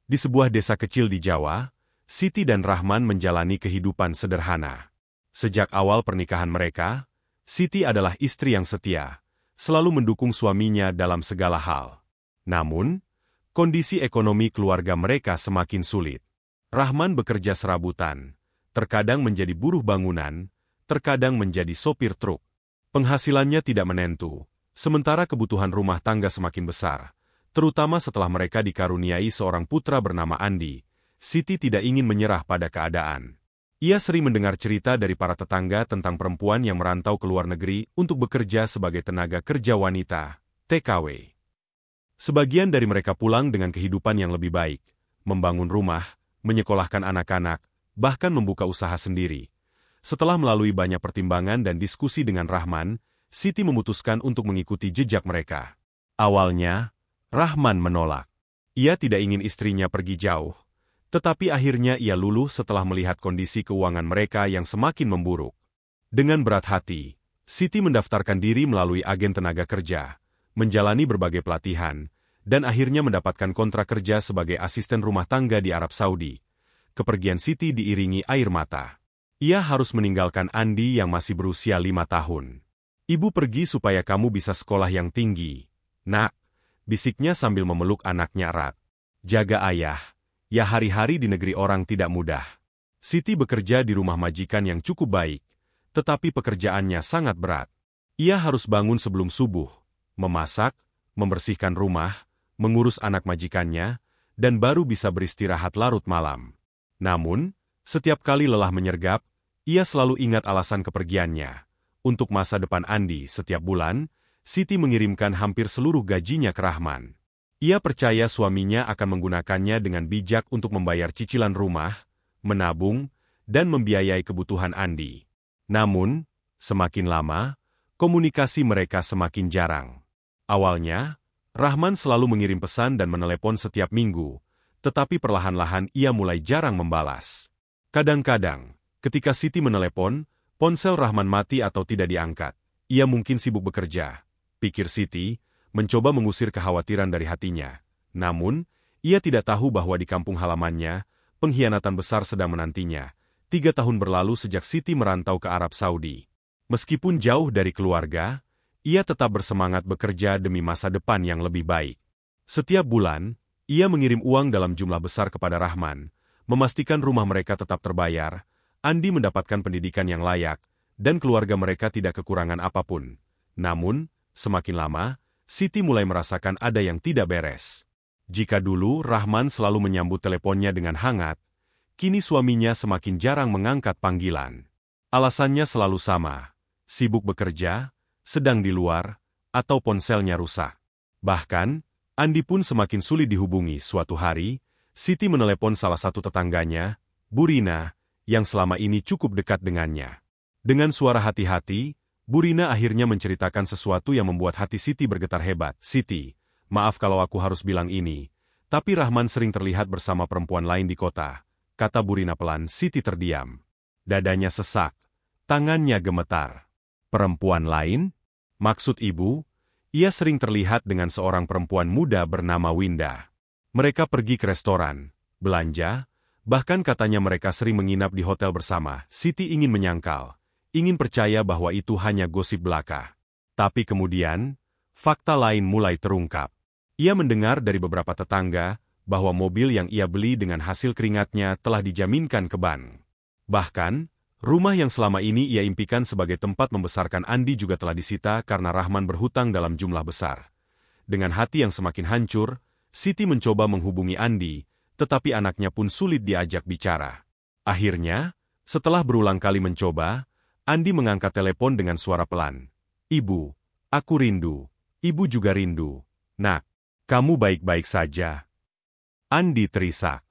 Di sebuah desa kecil di Jawa, Siti dan Rahman menjalani kehidupan sederhana. Sejak awal pernikahan mereka, Siti adalah istri yang setia, selalu mendukung suaminya dalam segala hal. Namun, kondisi ekonomi keluarga mereka semakin sulit. Rahman bekerja serabutan, terkadang menjadi buruh bangunan, terkadang menjadi sopir truk. Penghasilannya tidak menentu, sementara kebutuhan rumah tangga semakin besar, terutama setelah mereka dikaruniai seorang putra bernama Andi. Siti tidak ingin menyerah pada keadaan. Ia sering mendengar cerita dari para tetangga tentang perempuan yang merantau ke luar negeri untuk bekerja sebagai tenaga kerja wanita, TKW. Sebagian dari mereka pulang dengan kehidupan yang lebih baik, membangun rumah, menyekolahkan anak-anak, bahkan membuka usaha sendiri. Setelah melalui banyak pertimbangan dan diskusi dengan Rahman, Siti memutuskan untuk mengikuti jejak mereka. Awalnya, Rahman menolak. Ia tidak ingin istrinya pergi jauh. Tetapi akhirnya ia luluh setelah melihat kondisi keuangan mereka yang semakin memburuk. Dengan berat hati, Siti mendaftarkan diri melalui agen tenaga kerja, menjalani berbagai pelatihan, dan akhirnya mendapatkan kontrak kerja sebagai asisten rumah tangga di Arab Saudi. Kepergian Siti diiringi air mata. Ia harus meninggalkan Andi yang masih berusia 5 tahun. "Ibu pergi supaya kamu bisa sekolah yang tinggi, Nak," bisiknya sambil memeluk anaknya erat. "Jaga ayah. Ya hari-hari di negeri orang tidak mudah." Siti bekerja di rumah majikan yang cukup baik, tetapi pekerjaannya sangat berat. Ia harus bangun sebelum subuh, memasak, membersihkan rumah, mengurus anak majikannya, dan baru bisa beristirahat larut malam. Namun, setiap kali lelah menyergap, ia selalu ingat alasan kepergiannya. Untuk masa depan Andi setiap bulan, Siti mengirimkan hampir seluruh gajinya ke Rahman. Ia percaya suaminya akan menggunakannya dengan bijak untuk membayar cicilan rumah, menabung, dan membiayai kebutuhan Andi. Namun, semakin lama, komunikasi mereka semakin jarang. Awalnya, Rahman selalu mengirim pesan dan menelepon setiap minggu, tetapi perlahan-lahan ia mulai jarang membalas. Kadang-kadang, ketika Siti menelepon, ponsel Rahman mati atau tidak diangkat. Ia mungkin sibuk bekerja, pikir Siti, mencoba mengusir kekhawatiran dari hatinya. Namun, ia tidak tahu bahwa di kampung halamannya, pengkhianatan besar sedang menantinya. 3 tahun berlalu sejak Siti merantau ke Arab Saudi. Meskipun jauh dari keluarga, ia tetap bersemangat bekerja demi masa depan yang lebih baik. Setiap bulan, ia mengirim uang dalam jumlah besar kepada Rahman, memastikan rumah mereka tetap terbayar, Andi mendapatkan pendidikan yang layak, dan keluarga mereka tidak kekurangan apapun. Namun, semakin lama, Siti mulai merasakan ada yang tidak beres. Jika dulu Rahman selalu menyambut teleponnya dengan hangat, kini suaminya semakin jarang mengangkat panggilan. Alasannya selalu sama, sibuk bekerja, sedang di luar, atau ponselnya rusak. Bahkan, Andi pun semakin sulit dihubungi. Suatu hari, Siti menelepon salah satu tetangganya, Burina, yang selama ini cukup dekat dengannya. Dengan suara hati-hati, Burina akhirnya menceritakan sesuatu yang membuat hati Siti bergetar hebat. "Siti, maaf kalau aku harus bilang ini, tapi Rahman sering terlihat bersama perempuan lain di kota," kata Burina pelan. Siti terdiam. Dadanya sesak, tangannya gemetar. "Perempuan lain? Maksud ibu?" "Ia sering terlihat dengan seorang perempuan muda bernama Winda. Mereka pergi ke restoran, belanja, bahkan katanya mereka sering menginap di hotel bersama." Siti ingin menyangkal, ingin percaya bahwa itu hanya gosip belaka. Tapi kemudian, fakta lain mulai terungkap. Ia mendengar dari beberapa tetangga bahwa mobil yang ia beli dengan hasil keringatnya telah dijaminkan ke bank. Bahkan, rumah yang selama ini ia impikan sebagai tempat membesarkan Andi juga telah disita karena Rahman berhutang dalam jumlah besar. Dengan hati yang semakin hancur, Siti mencoba menghubungi Andi, tetapi anaknya pun sulit diajak bicara. Akhirnya, setelah berulang kali mencoba, Andi mengangkat telepon dengan suara pelan. "Ibu, aku rindu. Ibu juga rindu. Nak, kamu baik-baik saja?" Andi terisak.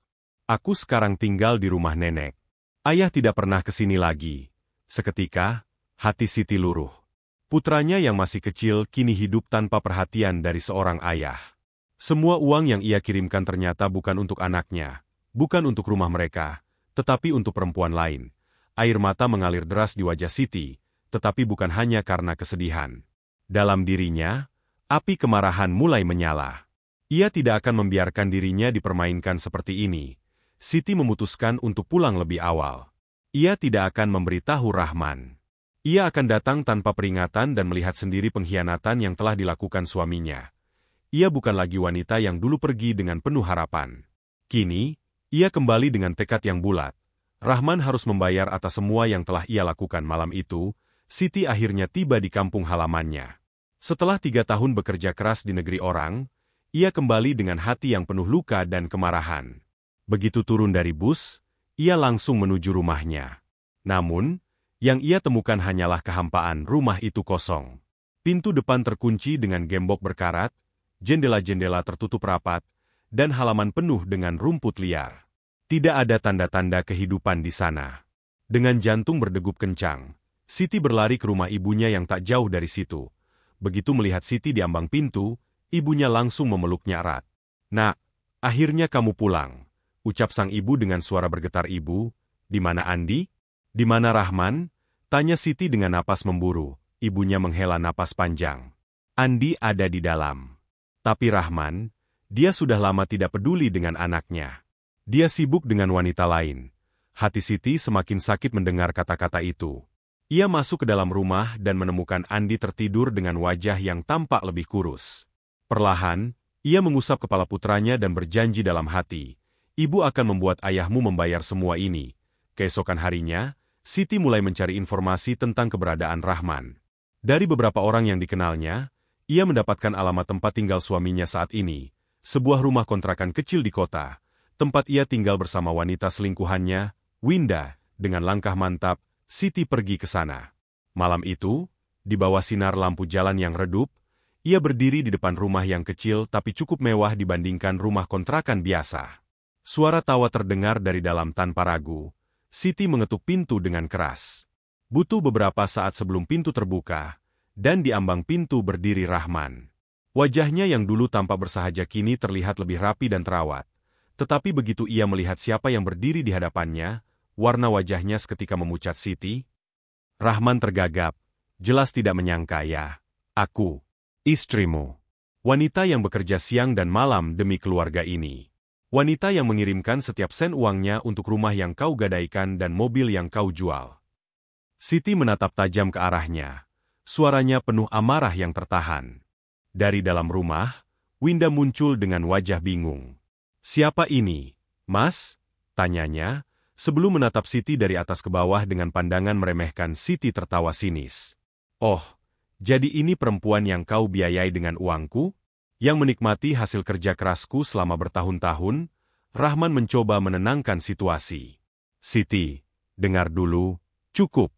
"Aku sekarang tinggal di rumah nenek. Ayah tidak pernah ke sini lagi." Seketika, hati Siti luruh. Putranya yang masih kecil kini hidup tanpa perhatian dari seorang ayah. Semua uang yang ia kirimkan ternyata bukan untuk anaknya, bukan untuk rumah mereka, tetapi untuk perempuan lain. Air mata mengalir deras di wajah Siti, tetapi bukan hanya karena kesedihan. Dalam dirinya, api kemarahan mulai menyala. Ia tidak akan membiarkan dirinya dipermainkan seperti ini. Siti memutuskan untuk pulang lebih awal. Ia tidak akan memberitahu Rahman. Ia akan datang tanpa peringatan dan melihat sendiri pengkhianatan yang telah dilakukan suaminya. Ia bukan lagi wanita yang dulu pergi dengan penuh harapan. Kini, ia kembali dengan tekad yang bulat. Rahman harus membayar atas semua yang telah ia lakukan malam itu. Siti akhirnya tiba di kampung halamannya. Setelah 3 tahun bekerja keras di negeri orang, ia kembali dengan hati yang penuh luka dan kemarahan. Begitu turun dari bus, ia langsung menuju rumahnya. Namun, yang ia temukan hanyalah kehampaan. Rumah itu kosong. Pintu depan terkunci dengan gembok berkarat, jendela-jendela tertutup rapat, dan halaman penuh dengan rumput liar. Tidak ada tanda-tanda kehidupan di sana. Dengan jantung berdegup kencang, Siti berlari ke rumah ibunya yang tak jauh dari situ. Begitu melihat Siti di ambang pintu, ibunya langsung memeluknya erat. "Nak, akhirnya kamu pulang," ucap sang ibu dengan suara bergetar. "Ibu, di mana Andi? Di mana Rahman?" tanya Siti dengan napas memburu. Ibunya menghela napas panjang. "Andi ada di dalam. Tapi Rahman, dia sudah lama tidak peduli dengan anaknya. Dia sibuk dengan wanita lain." Hati Siti semakin sakit mendengar kata-kata itu. Ia masuk ke dalam rumah dan menemukan Andi tertidur dengan wajah yang tampak lebih kurus. Perlahan, ia mengusap kepala putranya dan berjanji dalam hati, "Ibu akan membuat ayahmu membayar semua ini." Keesokan harinya, Siti mulai mencari informasi tentang keberadaan Rahman. Dari beberapa orang yang dikenalnya, ia mendapatkan alamat tempat tinggal suaminya saat ini, sebuah rumah kontrakan kecil di kota, tempat ia tinggal bersama wanita selingkuhannya, Winda. Dengan langkah mantap, Siti pergi ke sana. Malam itu, di bawah sinar lampu jalan yang redup, ia berdiri di depan rumah yang kecil tapi cukup mewah dibandingkan rumah kontrakan biasa. Suara tawa terdengar dari dalam tanpa ragu. Siti mengetuk pintu dengan keras. Butuh beberapa saat sebelum pintu terbuka, dan di ambang pintu berdiri Rahman. Wajahnya yang dulu tampak bersahaja kini terlihat lebih rapi dan terawat. Tetapi begitu ia melihat siapa yang berdiri di hadapannya, warna wajahnya seketika memucat Siti. Rahman tergagap, jelas tidak menyangka. "Ya, aku, istrimu. Wanita yang bekerja siang dan malam demi keluarga ini. Wanita yang mengirimkan setiap sen uangnya untuk rumah yang kau gadaikan dan mobil yang kau jual." Siti menatap tajam ke arahnya. Suaranya penuh amarah yang tertahan. Dari dalam rumah, Winda muncul dengan wajah bingung. "Siapa ini, Mas?" tanyanya, sebelum menatap Siti dari atas ke bawah dengan pandangan meremehkan. Siti tertawa sinis. "Oh, jadi ini perempuan yang kau biayai dengan uangku? Yang menikmati hasil kerja kerasku selama bertahun-tahun?" Rahman mencoba menenangkan situasi. "Siti, dengar dulu, cukup."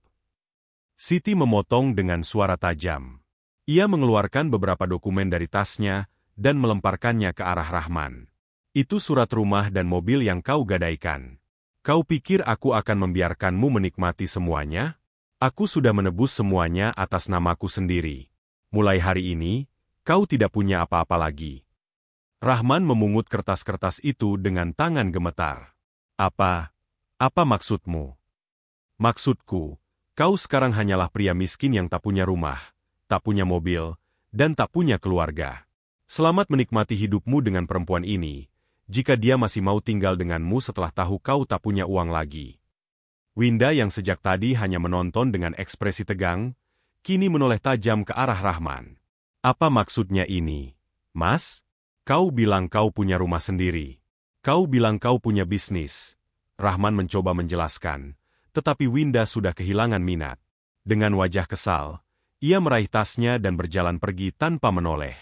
Siti memotong dengan suara tajam. Ia mengeluarkan beberapa dokumen dari tasnya dan melemparkannya ke arah Rahman. "Itu surat rumah dan mobil yang kau gadaikan. Kau pikir aku akan membiarkanmu menikmati semuanya? Aku sudah menebus semuanya atas namaku sendiri. Mulai hari ini, kau tidak punya apa-apa lagi." Rahman memungut kertas-kertas itu dengan tangan gemetar. Apa maksudmu?" "Maksudku, kau sekarang hanyalah pria miskin yang tak punya rumah, tak punya mobil, dan tak punya keluarga. Selamat menikmati hidupmu dengan perempuan ini, jika dia masih mau tinggal denganmu setelah tahu kau tak punya uang lagi." Winda yang sejak tadi hanya menonton dengan ekspresi tegang, kini menoleh tajam ke arah Rahman. "Apa maksudnya ini, Mas? Kau bilang kau punya rumah sendiri. Kau bilang kau punya bisnis." Rahman mencoba menjelaskan, tetapi Winda sudah kehilangan minat. Dengan wajah kesal, ia meraih tasnya dan berjalan pergi tanpa menoleh.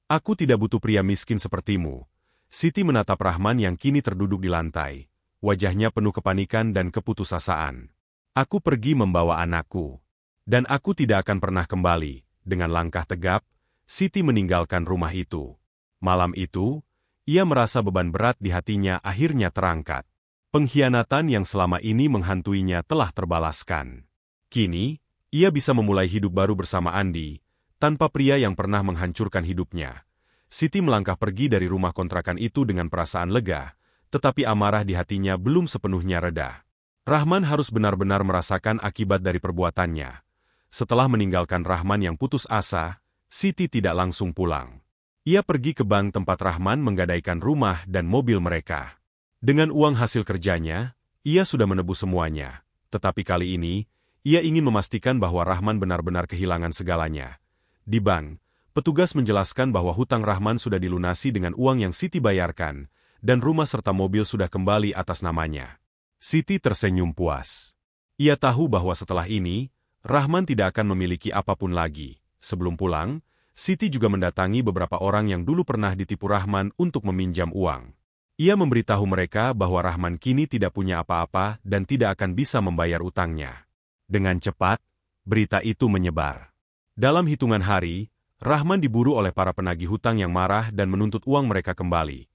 "Aku tidak butuh pria miskin sepertimu." Siti menatap Rahman yang kini terduduk di lantai. Wajahnya penuh kepanikan dan keputusasaan. "Aku pergi membawa anakku. Dan aku tidak akan pernah kembali." Dengan langkah tegap, Siti meninggalkan rumah itu. Malam itu, ia merasa beban berat di hatinya akhirnya terangkat. Pengkhianatan yang selama ini menghantuinya telah terbalaskan. Kini, ia bisa memulai hidup baru bersama Andi, tanpa pria yang pernah menghancurkan hidupnya. Siti melangkah pergi dari rumah kontrakan itu dengan perasaan lega, tetapi amarah di hatinya belum sepenuhnya reda. Rahman harus benar-benar merasakan akibat dari perbuatannya. Setelah meninggalkan Rahman yang putus asa, Siti tidak langsung pulang. Ia pergi ke bank tempat Rahman menggadaikan rumah dan mobil mereka. Dengan uang hasil kerjanya, ia sudah menebus semuanya. Tetapi kali ini, ia ingin memastikan bahwa Rahman benar-benar kehilangan segalanya. Di bank, petugas menjelaskan bahwa hutang Rahman sudah dilunasi dengan uang yang Siti bayarkan, dan rumah serta mobil sudah kembali atas namanya. Siti tersenyum puas. Ia tahu bahwa setelah ini, Rahman tidak akan memiliki apapun lagi. Sebelum pulang, Siti juga mendatangi beberapa orang yang dulu pernah ditipu Rahman untuk meminjam uang. Ia memberitahu mereka bahwa Rahman kini tidak punya apa-apa dan tidak akan bisa membayar utangnya. Dengan cepat, berita itu menyebar. Dalam hitungan hari, Rahman diburu oleh para penagih hutang yang marah dan menuntut uang mereka kembali.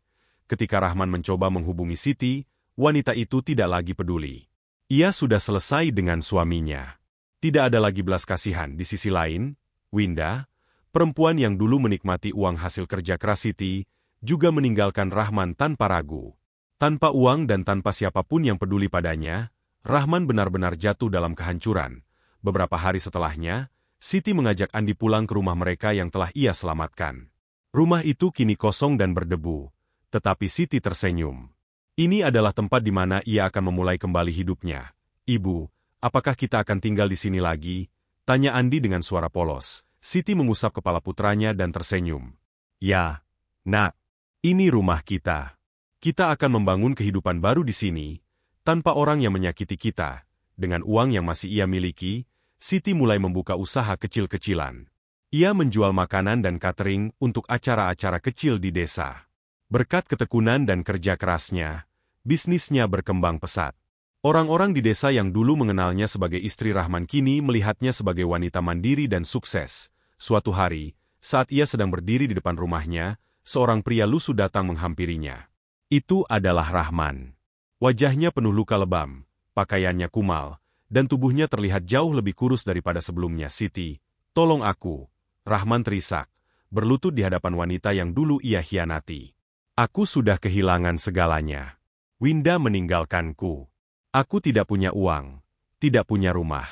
Ketika Rahman mencoba menghubungi Siti, wanita itu tidak lagi peduli. Ia sudah selesai dengan suaminya. Tidak ada lagi belas kasihan. Di sisi lain, Winda, perempuan yang dulu menikmati uang hasil kerja keras Siti, juga meninggalkan Rahman tanpa ragu. Tanpa uang dan tanpa siapapun yang peduli padanya, Rahman benar-benar jatuh dalam kehancuran. Beberapa hari setelahnya, Siti mengajak Andi pulang ke rumah mereka yang telah ia selamatkan. Rumah itu kini kosong dan berdebu, tetapi Siti tersenyum. Ini adalah tempat di mana ia akan memulai kembali hidupnya. "Ibu, apakah kita akan tinggal di sini lagi?" tanya Andi dengan suara polos. Siti mengusap kepala putranya dan tersenyum. "Ya, Nak, ini rumah kita. Kita akan membangun kehidupan baru di sini, tanpa orang yang menyakiti kita." Dengan uang yang masih ia miliki, Siti mulai membuka usaha kecil-kecilan. Ia menjual makanan dan catering untuk acara-acara kecil di desa. Berkat ketekunan dan kerja kerasnya, bisnisnya berkembang pesat. Orang-orang di desa yang dulu mengenalnya sebagai istri Rahman kini melihatnya sebagai wanita mandiri dan sukses. Suatu hari, saat ia sedang berdiri di depan rumahnya, seorang pria lusuh datang menghampirinya. Itu adalah Rahman. Wajahnya penuh luka lebam, pakaiannya kumal, dan tubuhnya terlihat jauh lebih kurus daripada sebelumnya. "Siti, tolong aku." Rahman terisak, berlutut di hadapan wanita yang dulu ia hianati. "Aku sudah kehilangan segalanya. Winda meninggalkanku. Aku tidak punya uang, tidak punya rumah.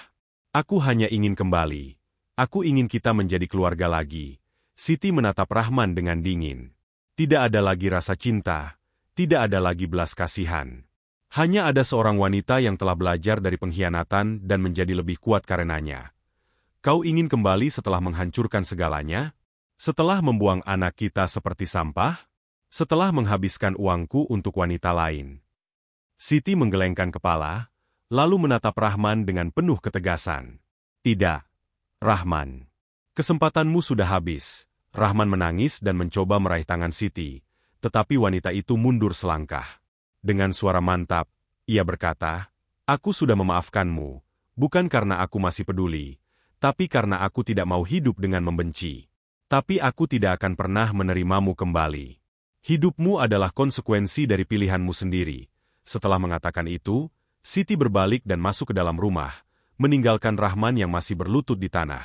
Aku hanya ingin kembali. Aku ingin kita menjadi keluarga lagi." Siti menatap Rahman dengan dingin. Tidak ada lagi rasa cinta, tidak ada lagi belas kasihan. Hanya ada seorang wanita yang telah belajar dari pengkhianatan dan menjadi lebih kuat karenanya. "Kau ingin kembali setelah menghancurkan segalanya? Setelah membuang anak kita seperti sampah? Setelah menghabiskan uangku untuk wanita lain?" Siti menggelengkan kepala, lalu menatap Rahman dengan penuh ketegasan. "Tidak, Rahman. Kesempatanmu sudah habis." Rahman menangis dan mencoba meraih tangan Siti, tetapi wanita itu mundur selangkah. Dengan suara mantap, ia berkata, "Aku sudah memaafkanmu, bukan karena aku masih peduli, tapi karena aku tidak mau hidup dengan membenci. Tapi aku tidak akan pernah menerimamu kembali. Hidupmu adalah konsekuensi dari pilihanmu sendiri." Setelah mengatakan itu, Siti berbalik dan masuk ke dalam rumah, meninggalkan Rahman yang masih berlutut di tanah.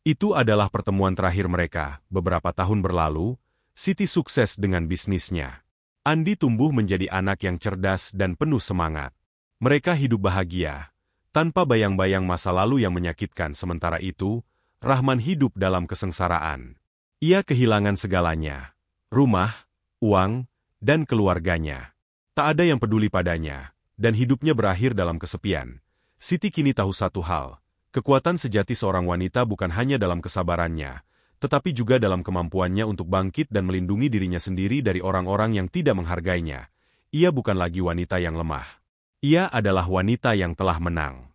Itu adalah pertemuan terakhir mereka. Beberapa tahun berlalu, Siti sukses dengan bisnisnya. Andi tumbuh menjadi anak yang cerdas dan penuh semangat. Mereka hidup bahagia, tanpa bayang-bayang masa lalu yang menyakitkan. Sementara itu, Rahman hidup dalam kesengsaraan. Ia kehilangan segalanya, rumah, uang, dan keluarganya. Tak ada yang peduli padanya, dan hidupnya berakhir dalam kesepian. Siti kini tahu satu hal, kekuatan sejati seorang wanita bukan hanya dalam kesabarannya, tetapi juga dalam kemampuannya untuk bangkit dan melindungi dirinya sendiri dari orang-orang yang tidak menghargainya. Ia bukan lagi wanita yang lemah. Ia adalah wanita yang telah menang.